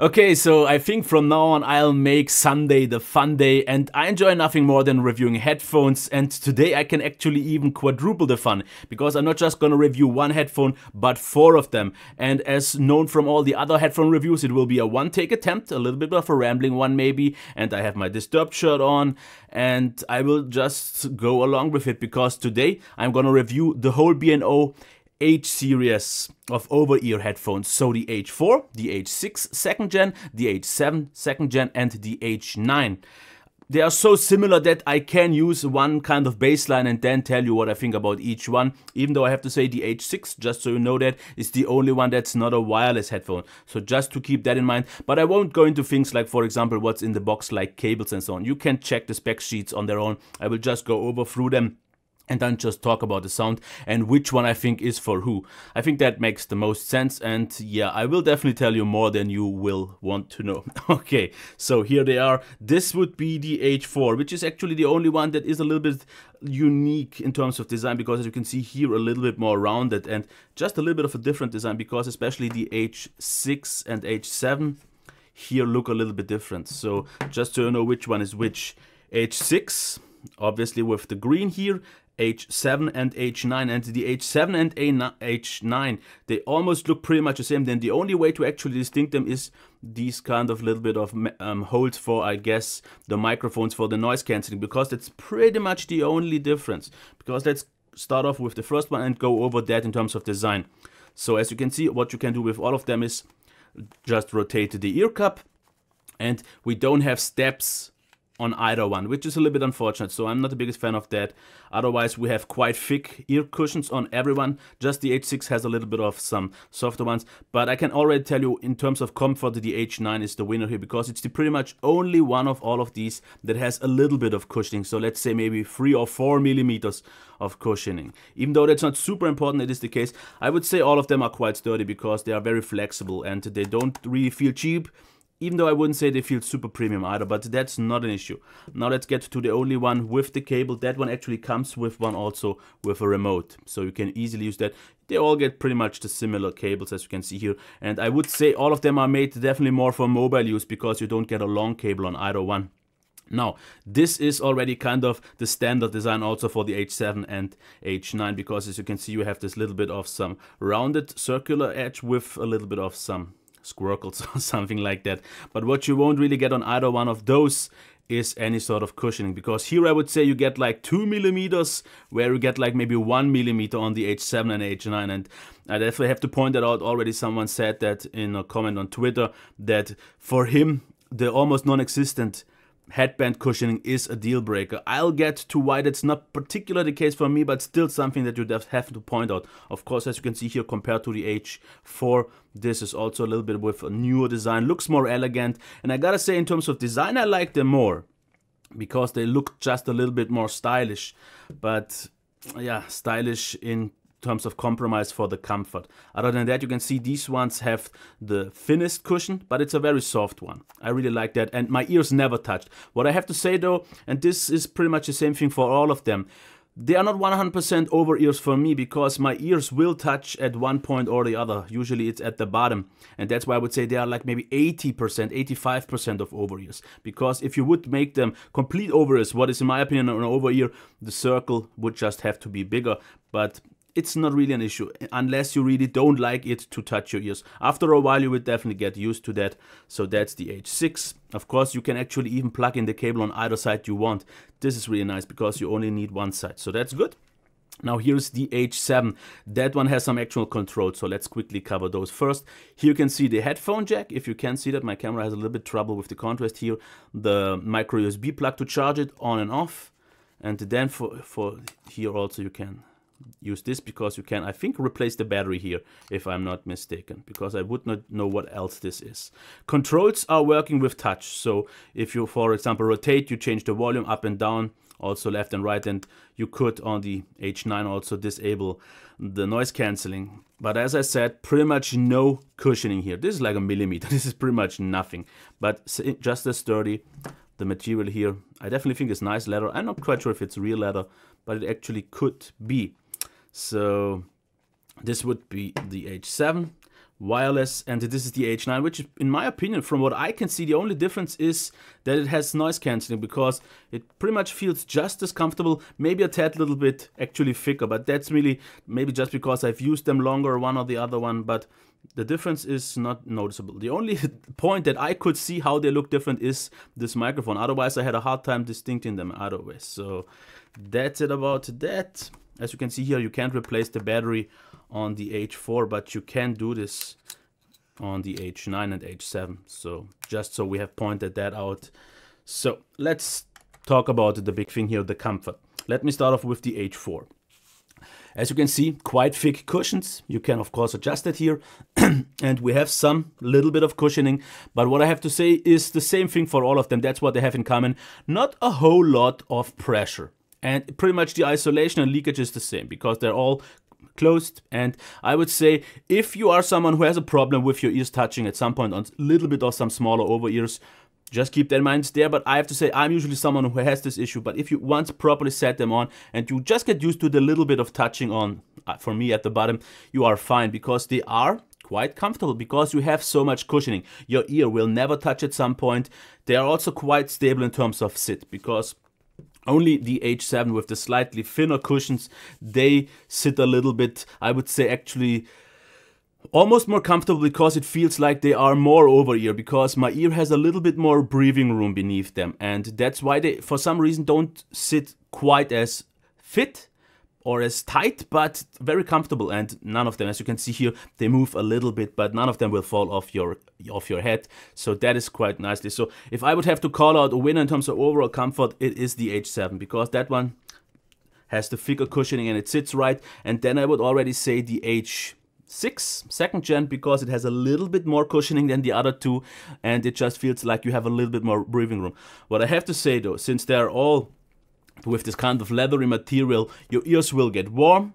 Okay, so I think from now on I'll make Sunday the fun day, and I enjoy nothing more than reviewing headphones, and today I can actually even quadruple the fun, because I'm not just gonna review one headphone, but 4 of them. And as known from all the other headphone reviews, it will be a one-take attempt, a little bit of a rambling one maybe, and I have my Disturbed shirt on, and I will just go along with it, because today I'm gonna review the whole B&O H series of over-ear headphones. So the H4, the H6 second gen, the H7 second gen, and the H9. They are so similar that I can use one kind of baseline and then tell you what I think about each one. Even though I have to say the H6, just so you know, that is the only one that's not a wireless headphone. So just to keep that in mind. But I won't go into things like, for example, what's in the box, like cables and so on. You can check the spec sheets on their own. I will just go over through them and then just talk about the sound and which one I think is for who. I think that makes the most sense, and yeah, I will definitely tell you more than you will want to know. Okay, so here they are. This would be the H4, which is actually the only one that is a little bit unique in terms of design, because as you can see here, a little bit more rounded and just a little bit of a different design, because especially the H6 and H7 here look a little bit different. So just so you know which one is which. H6, obviously with the green here, H7 and H9, and the H7 and H9, they almost look pretty much the same. Then the only way to actually distinct them is these kind of little bit of holes for, I guess, the microphones for the noise cancelling, because that's pretty much the only difference. Because let's start off with the first one and go over that in terms of design. So as you can see, what you can do with all of them is just rotate the ear cup, and we don't have steps on either one, which is a little bit unfortunate, so I'm not the biggest fan of that. Otherwise, we have quite thick ear cushions on everyone. Just the H6 has a little bit of some softer ones, but I can already tell you in terms of comfort, the H9 is the winner here, because it's the pretty much only one of all of these that has a little bit of cushioning. So let's say maybe 3 or 4 millimeters of cushioning. Even though that's not super important, it is the case. I would say all of them are quite sturdy, because they are very flexible and they don't really feel cheap. Even though I wouldn't say they feel super premium either, but that's not an issue. Now let's get to the only one with the cable. That one actually comes with one also with a remote, so you can easily use that. They all get pretty much the similar cables, as you can see here. And I would say all of them are made definitely more for mobile use, because you don't get a long cable on either one. Now, this is already kind of the standard design also for the H7 and H9, because as you can see, you have this little bit of some rounded circular edge with a little bit of some squircles or something like that. But what you won't really get on either one of those is any sort of cushioning, because here I would say you get like 2 millimeters, where you get like maybe 1 millimeter on the H7 and H9. And I definitely have to point that out. Already someone said that in a comment on Twitter, that for him the almost non-existent headband cushioning is a deal breaker. I'll get to why that's not particularly the case for me, but still something that you have to point out. Of course, as you can see here, compared to the H4, this is also a little bit with a newer design, looks more elegant. And I gotta say, in terms of design, I like them more, because they look just a little bit more stylish. But yeah, stylish in terms of compromise for the comfort. Other than that, you can see these ones have the thinnest cushion, but it's a very soft one. I really like that, and my ears never touched. What I have to say though, and this is pretty much the same thing for all of them, they are not 100% over ears for me, because my ears will touch at one point or the other. Usually it's at the bottom, and that's why I would say they are like maybe 80%, 85% of over ears. Because if you would make them complete over ears, what is in my opinion an over ear, the circle would just have to be bigger. But it's not really an issue, unless you really don't like it to touch your ears. After a while, you will definitely get used to that. So that's the H6. Of course, you can actually even plug in the cable on either side you want. This is really nice, because you only need one side, so that's good. Now here's the H7. That one has some actual controls, so let's quickly cover those first. Here you can see the headphone jack. If you can see that, my camera has a little bit trouble with the contrast here. The micro USB plug to charge it on and off. And then for here also you can use this, because you can, I think, replace the battery here, if I'm not mistaken, because I would not know what else this is. Controls are working with touch, so if you, for example, rotate, you change the volume up and down, also left and right, and you could on the H9 also disable the noise cancelling. But as I said, pretty much no cushioning here. This is like a millimeter, this is pretty much nothing, but just as sturdy. The material here, I definitely think it's nice leather. I'm not quite sure if it's real leather, but it actually could be. So this would be the H7. wireless, and this is the H9, which in my opinion, from what I can see, the only difference is that it has noise cancelling, because it pretty much feels just as comfortable, maybe a tad little bit actually thicker, but that's really maybe just because I've used them longer, one or the other one, but the difference is not noticeable. The only point that I could see how they look different is this microphone. Otherwise, I had a hard time distincting them otherwise. So that's it about that. As you can see here, you can't replace the battery on the H4, but you can do this on the H9 and H7. So just so we have pointed that out. So let's talk about the big thing here, the comfort. Let me start off with the H4. As you can see, quite thick cushions. You can of course adjust it here. And we have some little bit of cushioning. But what I have to say is the same thing for all of them. That's what they have in common. Not a whole lot of pressure. And pretty much the isolation and leakage is the same, because they're all closed. And I would say if you are someone who has a problem with your ears touching at some point on a little bit of some smaller over ears, just keep that in mind there. But I have to say, I'm usually someone who has this issue. But if you once properly set them on and you just get used to the little bit of touching on, for me at the bottom, you are fine, because they are quite comfortable, because you have so much cushioning. Your ear will never touch at some point. They are also quite stable in terms of sit, because only the H7 with the slightly thinner cushions, they sit a little bit, I would say actually almost more comfortable, because it feels like they are more over ear, because my ear has a little bit more breathing room beneath them, and that's why they for some reason don't sit quite as fit or as tight, but very comfortable. And none of them, as you can see here, they move a little bit, but none of them will fall off your head. So that is quite nicely. So if I would have to call out a winner in terms of overall comfort, it is the H7, because that one has the thicker cushioning and it sits right. And then I would already say the H6 second gen, because it has a little bit more cushioning than the other two, and it just feels like you have a little bit more breathing room. What I have to say though, since they're all with this kind of leathery material, your ears will get warm,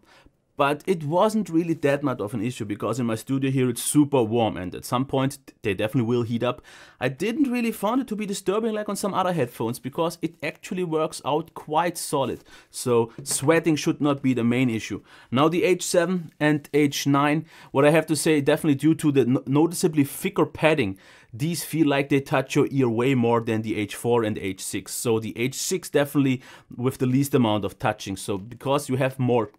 but it wasn't really that much of an issue, because in my studio here it's super warm, and at some point they definitely will heat up. I didn't really find it to be disturbing like on some other headphones, because it actually works out quite solid. So sweating should not be the main issue. Now the H7 and H9, what I have to say, definitely due to the noticeably thicker padding, these feel like they touch your ear way more than the H4 and H6. So the H6 definitely with the least amount of touching. So because you have more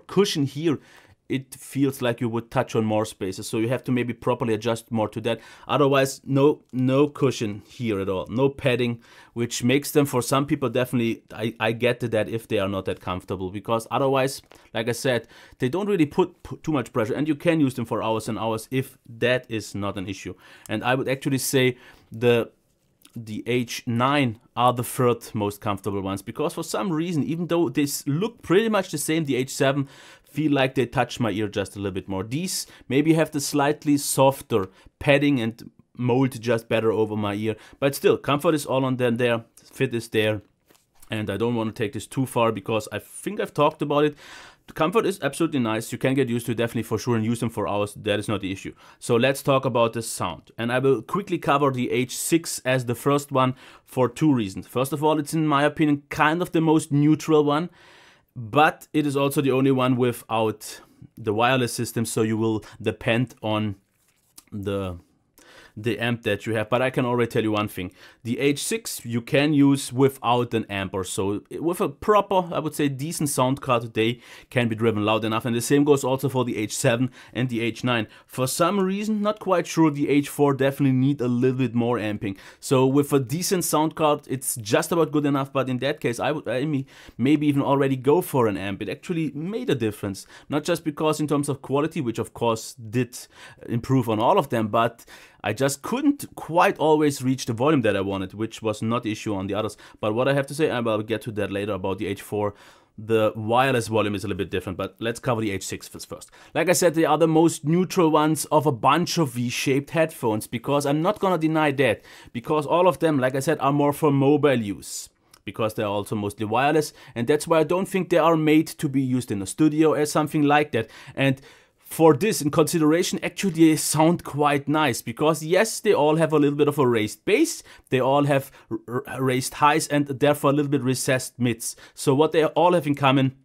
cushion here, it feels like you would touch on more spaces. So you have to maybe properly adjust more to that. Otherwise, no cushion here at all. No padding, which makes them, for some people, definitely, I get to that if they are not that comfortable. Because otherwise, like I said, they don't really put too much pressure. And you can use them for hours and hours if that is not an issue. And I would actually say the H9 are the third most comfortable ones, because for some reason, even though they look pretty much the same, the H7 feel like they touch my ear just a little bit more. These maybe have the slightly softer padding and mold just better over my ear, but still, comfort is all on them there, fit is there, and I don't want to take this too far, because I think I've talked about it. The comfort is absolutely nice. You can get used to it, definitely for sure, and use them for hours. That is not the issue. So let's talk about the sound. And I will quickly cover the H6 as the first one for two reasons. First of all, it's in my opinion kind of the most neutral one, but it is also the only one without the wireless system, so you will depend on the amp that you have. But I can already tell you one thing. The H6 you can use without an amp or so. With a proper, I would say, decent sound card, they can be driven loud enough. And the same goes also for the H7 and the H9. For some reason, not quite sure, the H4 definitely need a little bit more amping. So with a decent sound card, it's just about good enough. But in that case, I would maybe even already go for an amp. It actually made a difference. Not just because in terms of quality, which of course did improve on all of them, but I just couldn't quite always reach the volume that I wanted, which was not the issue on the others. But what I have to say, and I'll get to that later about the H4, the wireless volume is a little bit different, but let's cover the H6 first. Like I said, they are the most neutral ones of a bunch of V-shaped headphones, because I'm not gonna deny that, because all of them, like I said, are more for mobile use, because they're also mostly wireless, and that's why I don't think they are made to be used in a studio or something like that. And for this in consideration, actually they sound quite nice, because yes, they all have a little bit of a raised bass, they all have raised highs, and therefore a little bit recessed mids. So what they all have in common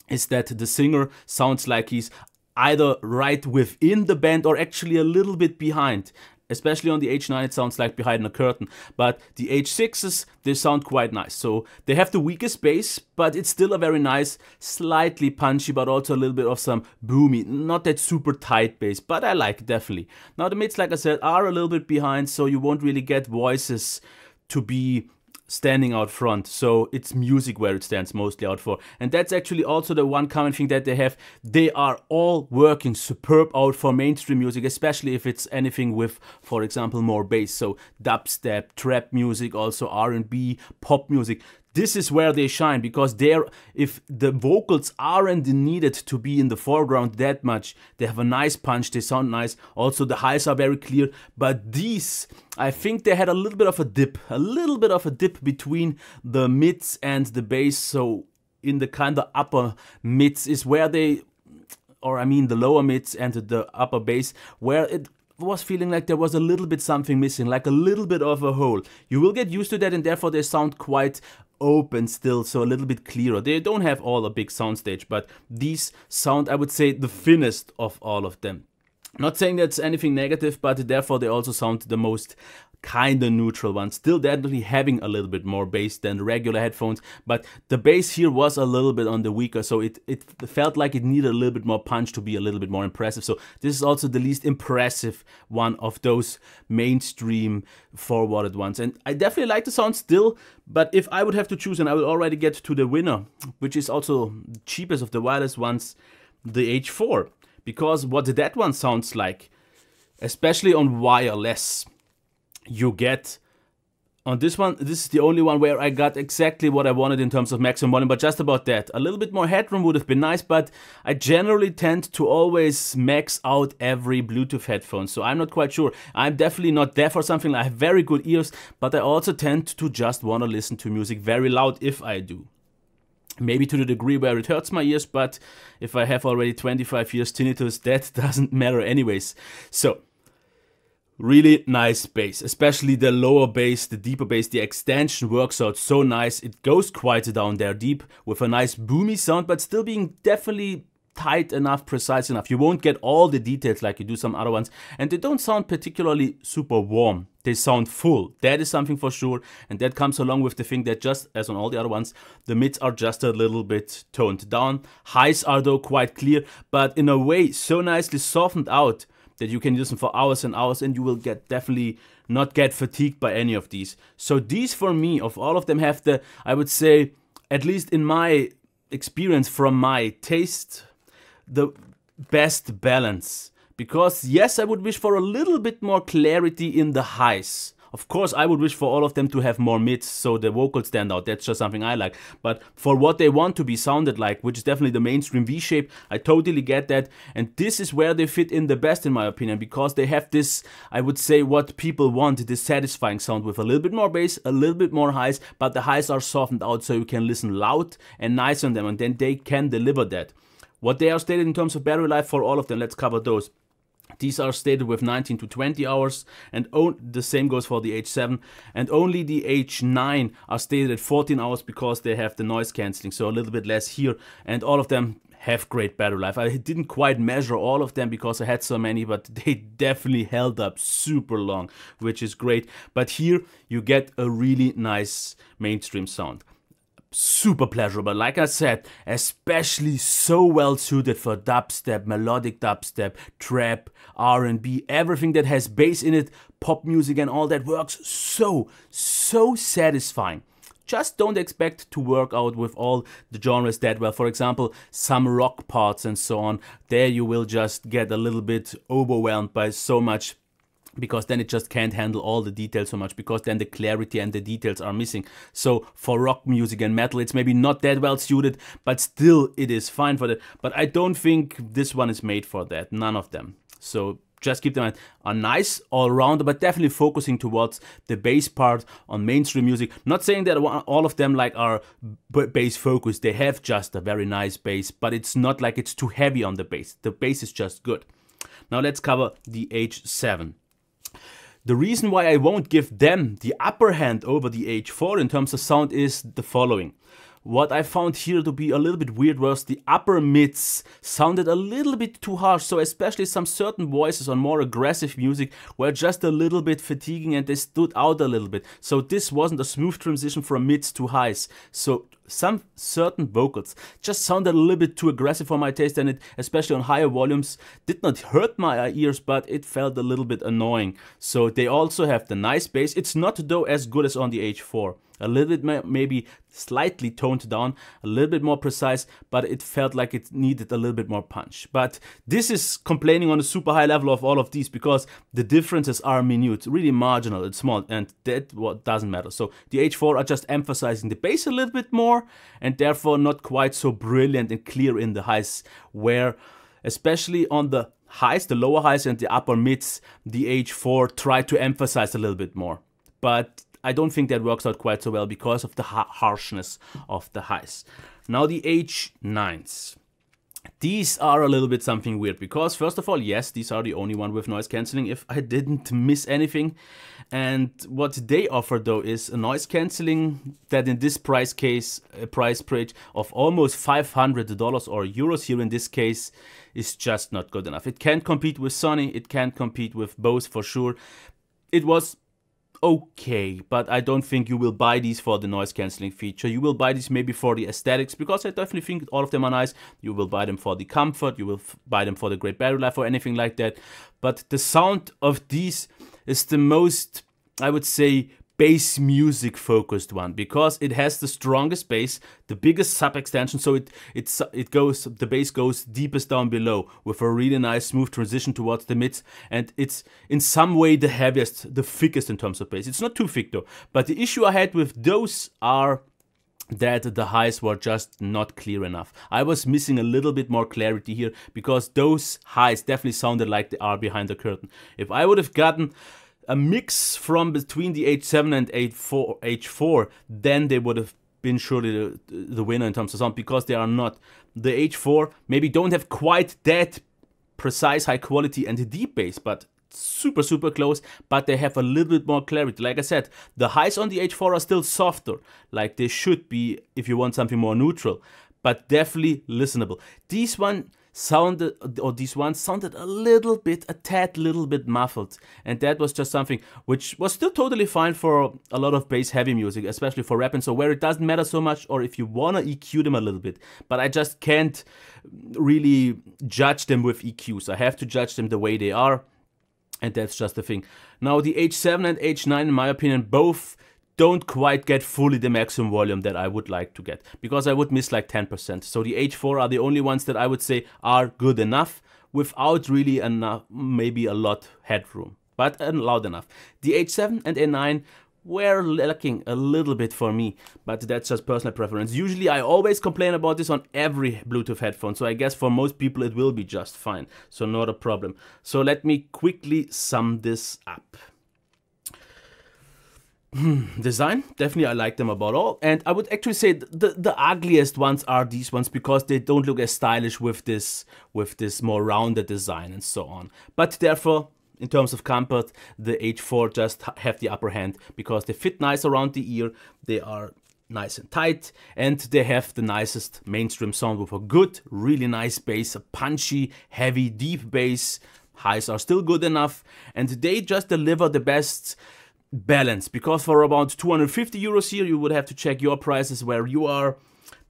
is that the singer sounds like he's either right within the band or actually a little bit behind. Especially on the H9 it sounds like behind a curtain, but the H6s, they sound quite nice. So they have the weakest bass, but it's still a very nice, slightly punchy, but also a little bit of some boomy, not that super tight bass, but I like it definitely. Now the mids, like I said, are a little bit behind, so you won't really get voices to be standing out front, so it's music where it stands mostly out for. And that's actually also the one common thing that they have. They are all working superb out for mainstream music, especially if it's anything with, for example, more bass. So dubstep, trap music, also R&B, pop music. This is where they shine, because if the vocals aren't needed to be in the foreground that much, they have a nice punch, they sound nice. Also the highs are very clear, but these, I think they had a little bit of a dip between the mids and the bass. So in the kind of upper mids is where the lower mids and the upper bass, where it was feeling like there was a little bit something missing, like a little bit of a hole. You will get used to that, and therefore they sound quite open still, so a little bit clearer. They don't have all a big soundstage, but these sound, I would say, the thinnest of all of them. Not saying that's anything negative, but therefore they also sound the most kind of neutral one. Still definitely having a little bit more bass than the regular headphones, but the bass here was a little bit on the weaker, so it felt like it needed a little bit more punch to be a little bit more impressive. So this is also the least impressive one of those mainstream forwarded ones. And I definitely like the sound still, but if I would have to choose, and I will already get to the winner, which is also the cheapest of the wireless ones, the H4. Because what that one sounds like, especially on wireless, you get on this one, this is the only one where I got exactly what I wanted in terms of maximum volume, but just about that. A little bit more headroom would have been nice, but I generally tend to always max out every Bluetooth headphone, so I'm not quite sure. I'm definitely not there for something. I have very good ears, but I also tend to just want to listen to music very loud if I do. Maybe to the degree where it hurts my ears, but if I have already 25 years tinnitus, that doesn't matter anyways. So, really nice bass, especially the lower bass, the deeper bass. The extension works out so nice. It goes quite down there deep with a nice boomy sound, but still being definitely tight enough, precise enough. You won't get all the details like you do some other ones, and they don't sound particularly super warm. They sound full. That is something for sure, and that comes along with the thing that, just as on all the other ones, the mids are just a little bit toned down. Highs are though quite clear, but in a way so nicely softened out that you can use them for hours and hours, and you will definitely not get fatigued by any of these. So these, for me, of all of them, have the, I would say, at least in my experience from my taste, the best balance. Because yes, I would wish for a little bit more clarity in the highs. Of course, I would wish for all of them to have more mids, so the vocals stand out. That's just something I like. But for what they want to be sounded like, which is definitely the mainstream V-shape, I totally get that. And this is where they fit in the best, in my opinion, because they have this, I would say, what people want, this satisfying sound with a little bit more bass, a little bit more highs, but the highs are softened out so you can listen loud and nice on them, and then they can deliver that. What they are stated in terms of battery life for all of them, let's cover those. These are stated with 19 to 20 hours, and the same goes for the H7, and only the H9 are stated at 14 hours because they have the noise cancelling, so a little bit less here, and all of them have great battery life. I didn't quite measure all of them because I had so many, but they definitely held up super long, which is great. But here you get a really nice mainstream sound. Super pleasurable, like I said, especially so well suited for dubstep, melodic dubstep, trap, R&B, everything that has bass in it, pop music and all that works so satisfying. Just don't expect to work out with all the genres that well. For example, some rock parts and so on, there you will just get a little bit overwhelmed by so much, because then it just can't handle all the details so much, because then the clarity and the details are missing. So for rock music and metal, it's maybe not that well suited, but still it is fine for that. But I don't think this one is made for that, none of them. So just keep them a nice all-rounder, but definitely focusing towards the bass part on mainstream music. Not saying that all of them like are bass focused, they have just a very nice bass, but it's not like it's too heavy on the bass. The bass is just good. Now let's cover the H7. The reason why I won't give them the upper hand over the H4 in terms of sound is the following. What I found here to be a little bit weird was the upper mids sounded a little bit too harsh, so especially some certain voices on more aggressive music were just a little bit fatiguing and they stood out a little bit. So this wasn't a smooth transition from mids to highs. So some certain vocals just sounded a little bit too aggressive for my taste, and it, especially on higher volumes, did not hurt my ears, but it felt a little bit annoying. So they also have the nice bass. It's not though as good as on the H4. A little bit maybe slightly toned down, a little bit more precise, but it felt like it needed a little bit more punch. But this is complaining on a super high level of all of these because the differences are minute, really marginal and small, and that what doesn't matter. So the H4 are just emphasizing the bass a little bit more and therefore not quite so brilliant and clear in the highs, where especially on the highs, the lower highs and the upper mids, the H4 try to emphasize a little bit more. But I don't think that works out quite so well because of the harshness of the highs. Now the H9s. These are a little bit something weird because first of all, yes, these are the only one with noise cancelling if I didn't miss anything. And what they offer though is a noise cancelling that in this price case, a price range of almost $500 or euros here in this case is just not good enough. It can't compete with Sony, it can't compete with Bose for sure. It was okay, but I don't think you will buy these for the noise cancelling feature. You will buy these maybe for the aesthetics, because I definitely think all of them are nice. You will buy them for the comfort, you will buy them for the great battery life or anything like that. But the sound of these is the most, I would say, bass music focused one, because it has the strongest bass, the biggest sub extension, so the bass goes deepest down below with a really nice smooth transition towards the mids, and it's in some way the heaviest, the thickest in terms of bass. It's not too thick though, but the issue I had with those are that the highs were just not clear enough. I was missing a little bit more clarity here, because those highs definitely sounded like they are behind the curtain. If I would have gotten a mix from between the H7 and H4, then they would have been surely the winner in terms of sound, because they are not. The H4 maybe don't have quite that precise high quality and deep bass, but super close, but they have a little bit more clarity. Like I said, the highs on the H4 are still softer, like they should be if you want something more neutral, but definitely listenable. These ones sounded a little bit, a tad little bit muffled, and that was just something which was still totally fine for a lot of bass heavy music, especially for rap and so, where it doesn't matter so much, or if you wanna EQ them a little bit, but I just can't really judge them with EQs. I have to judge them the way they are, and that's just the thing. Now the H7 and H9, in my opinion, both don't quite get fully the maximum volume that I would like to get, because I would miss like 10%. So the H4 are the only ones that I would say are good enough without really enough, maybe a lot headroom, but loud enough. The H7 and A9 were lacking a little bit for me, but that's just personal preference. Usually I always complain about this on every Bluetooth headphone, so I guess for most people it will be just fine, so not a problem. So let me quickly sum this up. Design, definitely I like them about all, and I would actually say the ugliest ones are these ones, because they don't look as stylish with this more rounded design and so on. But therefore, in terms of comfort, the H4 just have the upper hand, because they fit nice around the ear, they are nice and tight, and they have the nicest mainstream sound with a good, really nice bass, a punchy, heavy, deep bass. Highs are still good enough, and they just deliver the best balance, because for about 250 euros here, you would have to check your prices where you are.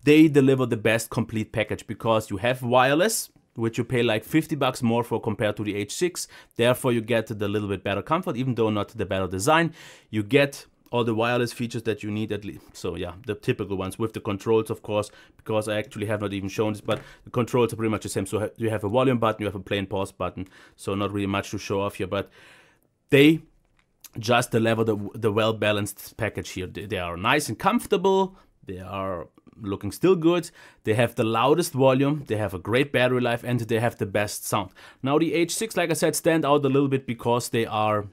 They deliver the best complete package, because you have wireless, which you pay like 50 bucks more for compared to the H6. Therefore, you get the little bit better comfort, even though not the better design. You get all the wireless features that you need at least. So yeah, the typical ones with the controls, of course, because I actually have not even shown this, but the controls are pretty much the same. So you have a volume button, you have a play and pause button. So not really much to show off here, but they just deliver the well-balanced package here. They are nice and comfortable, they are looking still good, they have the loudest volume, they have a great battery life, and they have the best sound. Now the H6, like I said, stand out a little bit because they are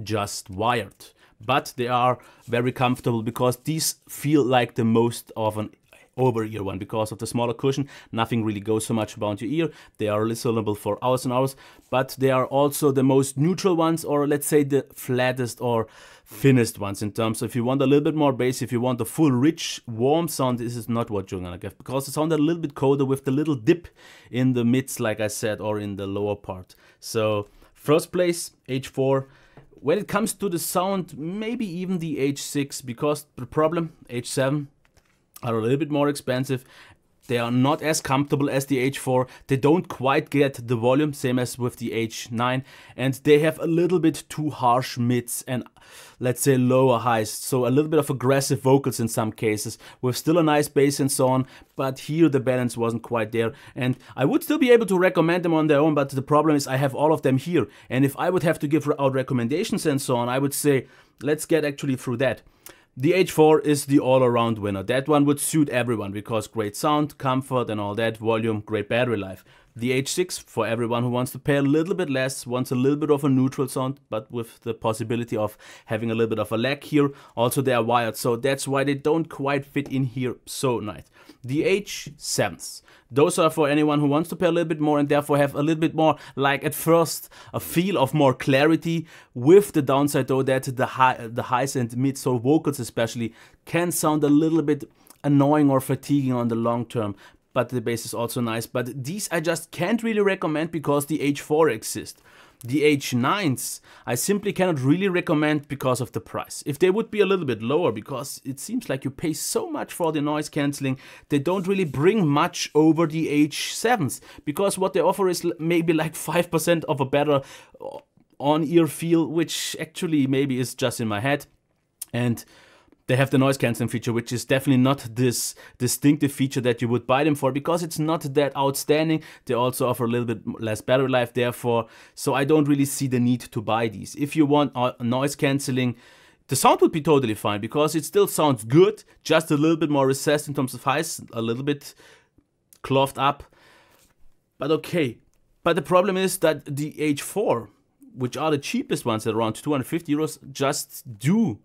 just wired, but they are very comfortable, because these feel like the most of an over-ear one because of the smaller cushion. Nothing really goes so much around your ear. They are listenable for hours and hours, but they are also the most neutral ones, or let's say the flattest or thinnest ones in terms of if you want a little bit more bass, if you want a full rich warm sound, this is not what you're gonna get, because it sounded a little bit colder with the little dip in the mids, like I said, or in the lower part. So first place, H4. When it comes to the sound, maybe even the H6, because the problem, H7 are a little bit more expensive. They are not as comfortable as the H4. They don't quite get the volume, same as with the H9. And they have a little bit too harsh mids and, let's say, lower highs. So a little bit of aggressive vocals in some cases, with still a nice bass and so on. But here the balance wasn't quite there. And I would still be able to recommend them on their own, but the problem is I have all of them here. And if I would have to give out recommendations and so on, I would say, let's get actually through that. The H4 is the all-around winner. That one would suit everyone because great sound, comfort and all that, volume, great battery life. The H6 for everyone who wants to pay a little bit less, wants a little bit of a neutral sound, but with the possibility of having a little bit of a lag here. Also they are wired, so that's why they don't quite fit in here so nice. The H7s, those are for anyone who wants to pay a little bit more and therefore have a little bit more, like at first, a feel of more clarity, with the downside though that the highs and mids, so vocals especially, can sound a little bit annoying or fatiguing on the long term. But the bass is also nice. But these I just can't really recommend because the H4 exists. The H9s I simply cannot really recommend because of the price. If they would be a little bit lower, because it seems like you pay so much for the noise cancelling, they don't really bring much over the H7s, because what they offer is maybe like 5% of a better on-ear feel, which actually maybe is just in my head. And they have the noise cancelling feature, which is definitely not this distinctive feature that you would buy them for, because it's not that outstanding. They also offer a little bit less battery life, therefore, so I don't really see the need to buy these. If you want noise cancelling, the sound would be totally fine, because it still sounds good, just a little bit more recessed in terms of highs, a little bit clothed up, but okay. But the problem is that the H4, which are the cheapest ones at around 250 euros, just do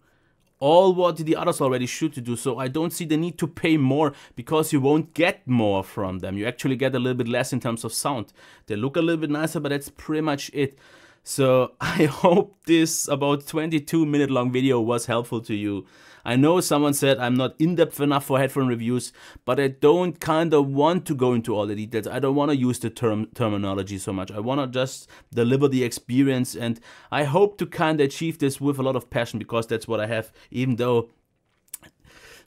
all what the others already should do. So I don't see the need to pay more, because you won't get more from them. You actually get a little bit less in terms of sound. They look a little bit nicer, but that's pretty much it. So I hope this about 22-minute long video was helpful to you. I know someone said I'm not in-depth enough for headphone reviews, but I don't kind of want to go into all the details. I don't want to use the terminology so much. I want to just deliver the experience, and I hope to kind of achieve this with a lot of passion, because that's what I have, even though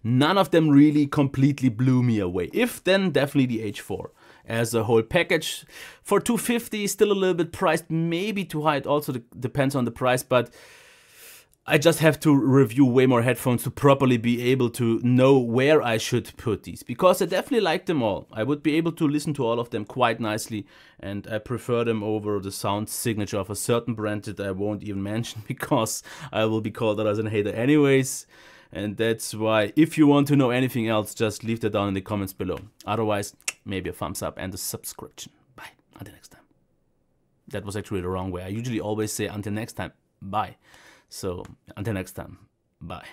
none of them really completely blew me away. If, then definitely the H4. As a whole package, for 250, still a little bit priced, maybe too high. It also depends on the price, but I just have to review way more headphones to properly be able to know where I should put these, because I definitely like them all. I would be able to listen to all of them quite nicely, and I prefer them over the sound signature of a certain brand that I won't even mention, because I will be called out as a hater anyways. And that's why, if you want to know anything else, just leave that down in the comments below. Otherwise, maybe a thumbs up and a subscription. Bye. Until next time. That was actually the wrong way. I usually always say until next time. Bye. So, until next time. Bye.